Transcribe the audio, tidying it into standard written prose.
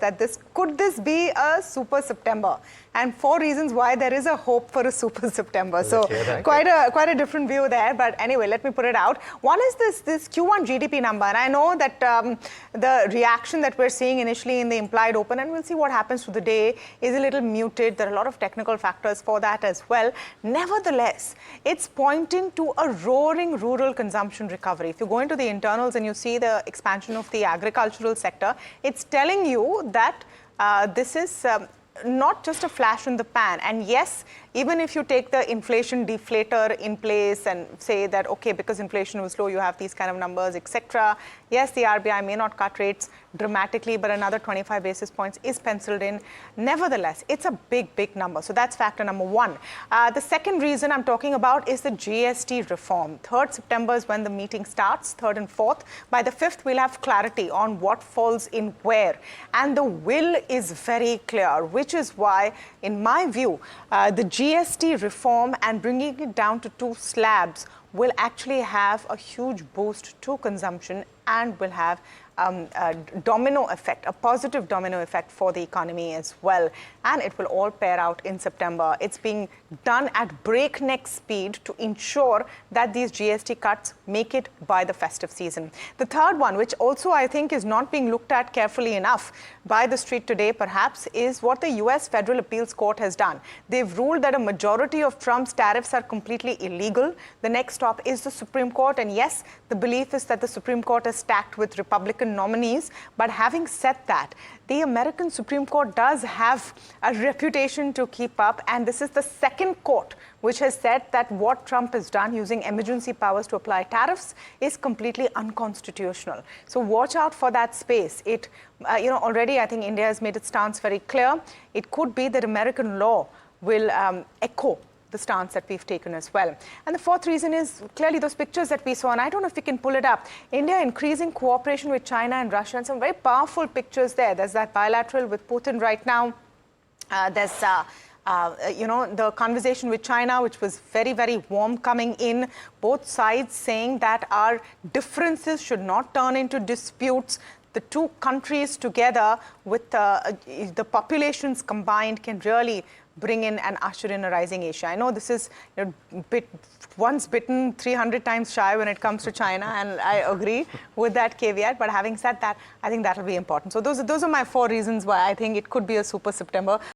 that could this be a super September, and 4 reasons why there is a hope for a super September. So quite a different view there. But anyway, let me put it out. One is this Q1 GDP number, and I know that the reaction that we're seeing initially in the implied open, and we'll see what happens to the day, is a little muted. There are a lot of technical factors for that as well. Nevertheless, it's pointing to a roaring rural consumption recovery. If you go into the internals and you see the expansion of the agricultural sector, it's telling you that this is not just a flash in the pan. And yes, even if you take the inflation deflator in place and say that, okay, because inflation was low, you have these kind of numbers, etc. Yes, the RBI may not cut rates dramatically, but another 25 basis points is penciled in. Nevertheless, it's a big, big number. So that's factor number one. The second reason I'm talking about is the GST reform. 3rd September is when the meeting starts, 3rd and 4th. By the 5th, we'll have clarity on what falls in where. And the will is very clear, which is why, in my view, the GST reform and bringing it down to 2 slabs will actually have a huge boost to consumption and will have a domino effect, a positive domino effect for the economy as well. And it will all pair out in September. It's being done at breakneck speed to ensure that these GST cuts make it by the festive season. The third one, which also I think is not being looked at carefully enough by the street today, perhaps, is what the US Federal Appeals Court has done. They've ruled that a majority of Trump's tariffs are completely illegal. The next stop is the Supreme Court. And yes, the belief is that the Supreme Court is stacked with Republican nominees. But having said that, the American Supreme Court does have a reputation to keep up. And this is the second court which has said that what Trump has done using emergency powers to apply tariffs is completely unconstitutional. So watch out for that space. Already I think India has made its stance very clear. It could be that American law will echo the stance that we've taken as well. And the fourth reason is clearly those pictures that we saw, and I don't know if we can pull it up. India increasing cooperation with China and Russia, and some very powerful pictures there. There's that bilateral with Putin right now. There's the conversation with China, which was very, very warm coming in. Both sides saying that our differences should not turn into disputes. The 2 countries together with the populations combined can really bring in and usher in a rising Asia. I know this is once bitten, 300 times shy when it comes to China, and I agree with that caveat. But having said that, I think that will be important. So those are my 4 reasons why I think it could be a super September.